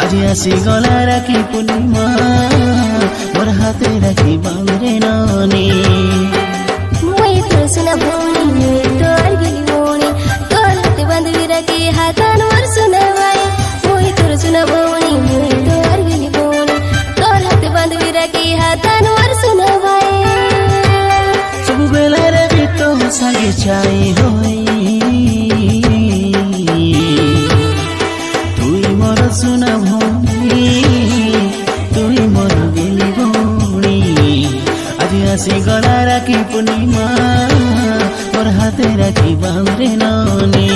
আজি আসি গলা রাখি পূর্ণিমা মোর হাতে রাখি বাঁধরে ননি মই তোর সোনা ভৌনি মই তোর গেলি মনি তোর হাতে বাঁধবি রাখি হাতান মোর সোনা ভাই মই তোর সোনা ভৌনি মই তোর গেলি মনি তোর হাতে বাঁধবি রাখি হাতান মোর সোনা ভাই सबुबेला रे बितो सागे चाई होई तुई मोर सुना भौनी तुई मोर गेली भौनी আজি আসি গলা রাখি পূর্ণিমা মোর হাতে রাখি বাঁধরে ননি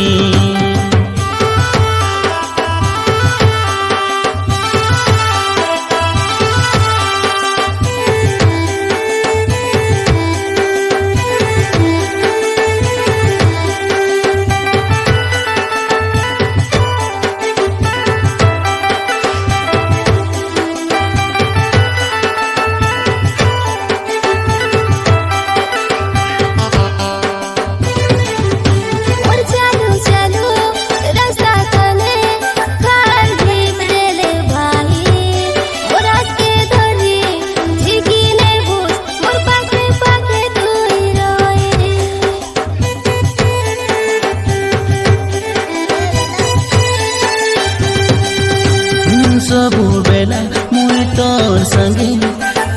सबुबेला मुई तोर संगे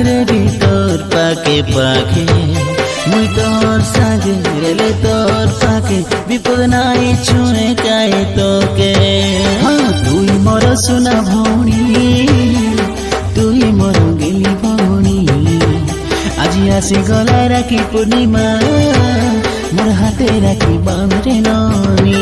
रेडी तोर पाके पाके मुई तोर संगे रेले तोर पाके विपद नाई छुए काए तोके हाँ तुई मोर सुना भौनी तुई मोर गेली भौनी আজি আসি গলা রাখি পূর্ণিমা মোর হাতে রাখি বাঁধরে ননি